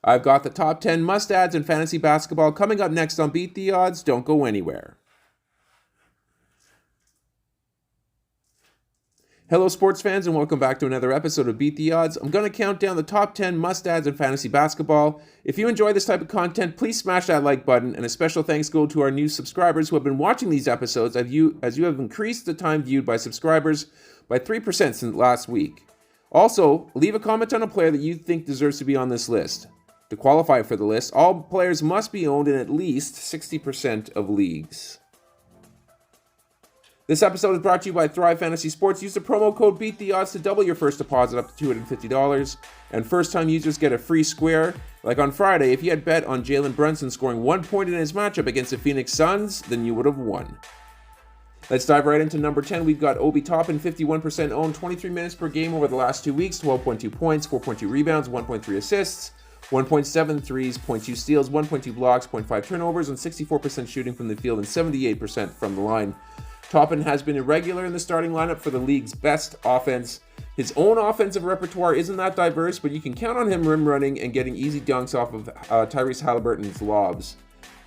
I've got the top 10 must-adds in fantasy basketball coming up next on Beat the Odds. Don't go anywhere. Hello, sports fans, and welcome back to another episode of Beat the Odds. I'm going to count down the top 10 must-adds in fantasy basketball. If you enjoy this type of content, please smash that like button, and a special thanks go to our new subscribers who have been watching these episodes as you have increased the time viewed by subscribers by 3% since last week. Also, leave a comment on a player that you think deserves to be on this list. To qualify for the list, all players must be owned in at least 60% of leagues. This episode is brought to you by Thrive Fantasy Sports. Use the promo code BEATTHEODDS to double your first deposit up to $250. And first-time users get a free square. Like on Friday, if you had bet on Jalen Brunson scoring 1 point in his matchup against the Phoenix Suns, then you would have won. Let's dive right into number 10. We've got Obi Toppin, 51% owned, 23 minutes per game over the last 2 weeks, 12.2 points, 4.2 rebounds, 1.3 assists, 1.7 threes, 0.2 steals, 1.2 blocks, 0.5 turnovers, and 64% shooting from the field and 78% from the line. Toppin has been irregular in the starting lineup for the league's best offense. His own offensive repertoire isn't that diverse, but you can count on him rim running and getting easy dunks off of Tyrese Halliburton's lobs.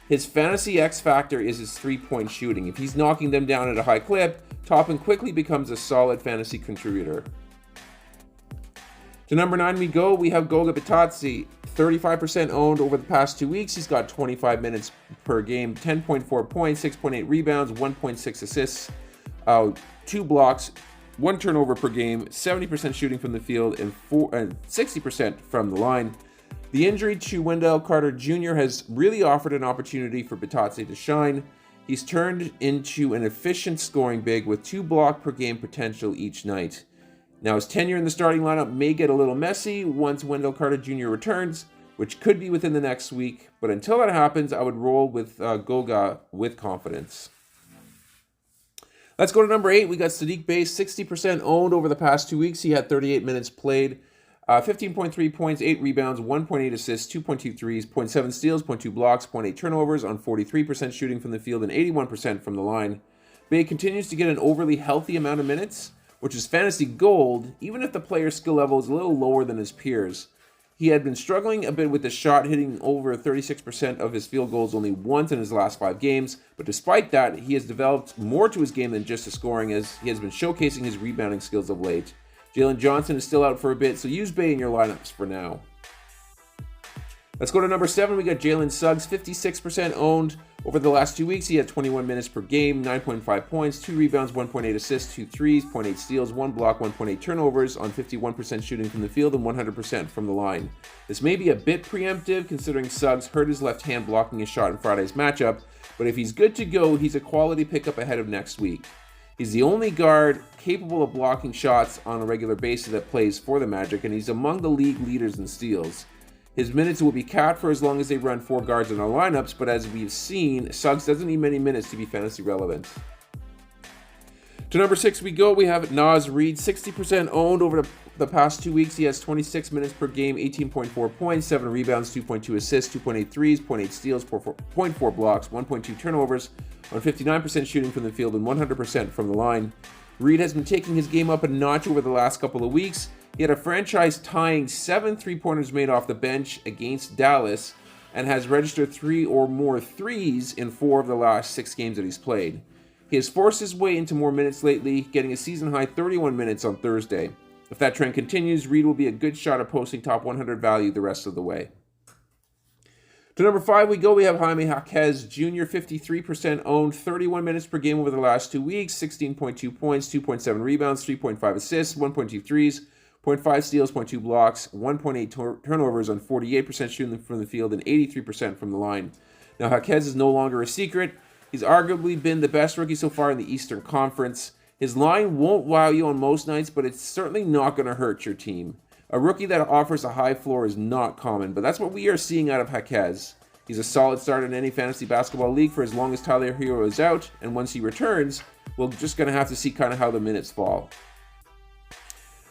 His fantasy X factor is his three-point shooting. If he's knocking them down at a high clip, Toppin quickly becomes a solid fantasy contributor. To number 9 we go. We have Goga Bitadze, 35% owned over the past 2 weeks. He's got 25 minutes per game, 10.4 points, 6.8 rebounds, 1.6 assists, 2 blocks, 1 turnover per game, 70% shooting from the field, and 60% from the line. The injury to Wendell Carter Jr. has really offered an opportunity for Bitadze to shine. He's turned into an efficient scoring big with 2 block per game potential each night. Now, his tenure in the starting lineup may get a little messy once Wendell Carter Jr. returns, which could be within the next week. But until that happens, I would roll with Goga with confidence. Let's go to number 8. We got Saddiq Bey, 60% owned over the past 2 weeks. He had 38 minutes played, 15.3 points, 8 rebounds, 1.8 assists, 2.2 threes, 0.7 steals, 0.2 blocks, 0.8 turnovers on 43% shooting from the field and 81% from the line. Bey continues to get an overly healthy amount of minutes, which is fantasy gold, even if the player's skill level is a little lower than his peers. He had been struggling a bit with the shot, hitting over 36% of his field goals only once in his last 5 games, but despite that, he has developed more to his game than just the scoring, as he has been showcasing his rebounding skills of late. Jalen Johnson is still out for a bit, so use Bey in your lineups for now. Let's go to number 7. We got Jalen Suggs, 56% owned. Over the last 2 weeks, he had 21 minutes per game, 9.5 points, 2 rebounds, 1.8 assists, 2 threes, 0.8 steals, 1 block, 1.8 turnovers on 51% shooting from the field and 100% from the line. This may be a bit preemptive considering Suggs hurt his left hand blocking a shot in Friday's matchup, but if he's good to go, he's a quality pickup ahead of next week. He's the only guard capable of blocking shots on a regular basis that plays for the Magic, and he's among the league leaders in steals. His minutes will be capped for as long as they run 4 guards in our lineups, but as we've seen, Suggs doesn't need many minutes to be fantasy relevant. To number 6 we go. We have Naz Reid, 60% owned over the past 2 weeks. He has 26 minutes per game, 18.4 points, 7 rebounds, 2.2 assists, 2.8 threes, 0.8 steals, 0.4 blocks, 1.2 turnovers on 59% shooting from the field and 100% from the line. Reid has been taking his game up a notch over the last couple of weeks. He had a franchise-tying 7 three-pointers made off the bench against Dallas and has registered 3 or more threes in 4 of the last 6 games that he's played. He has forced his way into more minutes lately, getting a season-high 31 minutes on Thursday. If that trend continues, Reid will be a good shot at posting top 100 value the rest of the way. To number 5 we go. We have Jaime Jaquez Jr., 53% owned, 31 minutes per game over the last 2 weeks, 16.2 points, 2.7 rebounds, 3.5 assists, 1.2 threes, 0.5 steals, 0.2 blocks, 1.8 turnovers on 48% shooting from the field and 83% from the line. Now, Jaquez is no longer a secret. He's arguably been the best rookie so far in the Eastern Conference. His line won't wow you on most nights, but it's certainly not going to hurt your team. A rookie that offers a high floor is not common, but that's what we are seeing out of Jaquez. He's a solid starter in any fantasy basketball league for as long as Tyler Hero is out, and once he returns, we're just going to have to see kind of how the minutes fall.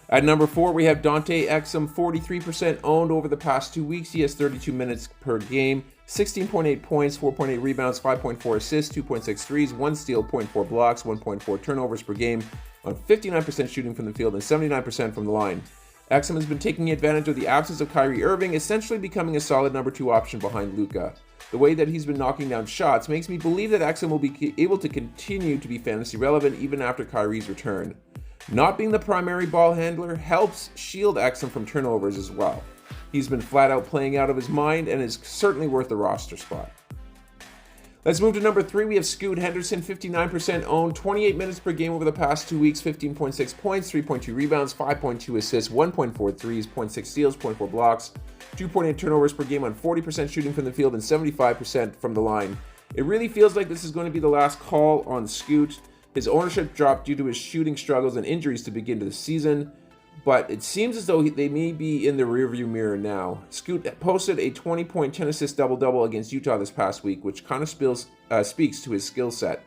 At number 4, we have Dante Exum, 43% owned over the past 2 weeks. He has 32 minutes per game, 16.8 points, 4.8 rebounds, 5.4 assists, 2.6 threes, 1 steal, 0.4 blocks, 1.4 turnovers per game on 59% shooting from the field and 79% from the line. Exum has been taking advantage of the absence of Kyrie Irving, essentially becoming a solid number 2 option behind Luka. The way that he's been knocking down shots makes me believe that Exum will be able to continue to be fantasy relevant even after Kyrie's return. Not being the primary ball handler helps shield Exum from turnovers as well. He's been flat out playing out of his mind and is certainly worth the roster spot. Let's move to number 3. We have Scoot Henderson, 59% owned, 28 minutes per game over the past 2 weeks, 15.6 points, 3.2 rebounds, 5.2 assists, 1.4 threes, 0.6 steals, 0.4 blocks, 2.8 turnovers per game on 40% shooting from the field and 75% from the line. It really feels like this is going to be the last call on Scoot. His ownership dropped due to his shooting struggles and injuries to begin the season, but it seems as though they may be in the rearview mirror now. Scoot posted a 20-point, 10-assist double-double against Utah this past week, which kind of speaks to his skill set.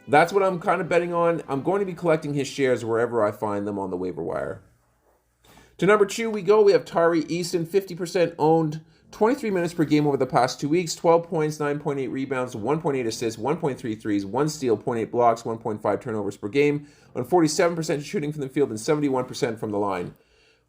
That's what I'm kind of betting on. I'm going to be collecting his shares wherever I find them on the waiver wire. To number 2 we go. We have Tari Eason, 50% owned, 23 minutes per game over the past 2 weeks, 12 points, 9.8 rebounds, 1.8 assists, 1.3 threes, 1 steal, 0.8 blocks, 1.5 turnovers per game, on 47% shooting from the field and 71% from the line.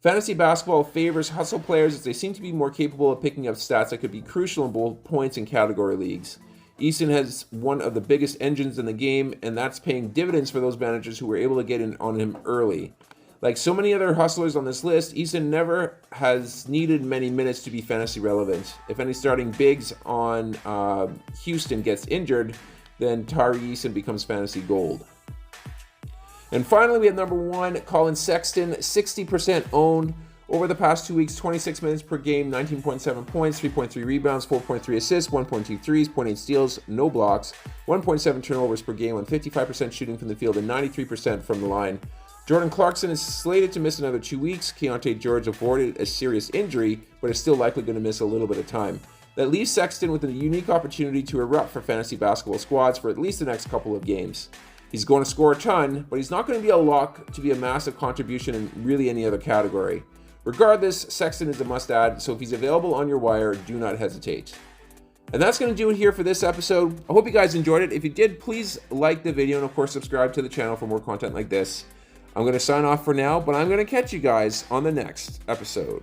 Fantasy basketball favors hustle players as they seem to be more capable of picking up stats that could be crucial in both points and category leagues. Eason has one of the biggest engines in the game, and that's paying dividends for those managers who were able to get in on him early. Like so many other hustlers on this list, Eason never has needed many minutes to be fantasy relevant. If any starting bigs on Houston gets injured, then Tari Eason becomes fantasy gold. And finally, we have number 1, Colin Sexton, 60% owned. Over the past 2 weeks, 26 minutes per game, 19.7 points, 3.3 rebounds, 4.3 assists, 1.2 threes, 0.8 steals, no blocks, 1.7 turnovers per game on 55% shooting from the field and 93% from the line. Jordan Clarkson is slated to miss another 2 weeks. Keontae George avoided a serious injury, but is still likely going to miss a little bit of time. That leaves Sexton with a unique opportunity to erupt for fantasy basketball squads for at least the next couple of games. He's going to score a ton, but he's not going to be a lock to be a massive contribution in really any other category. Regardless, Sexton is a must-add, so if he's available on your wire, do not hesitate. And that's going to do it here for this episode. I hope you guys enjoyed it. If you did, please like the video and, of course, subscribe to the channel for more content like this. I'm going to sign off for now, but I'm going to catch you guys on the next episode.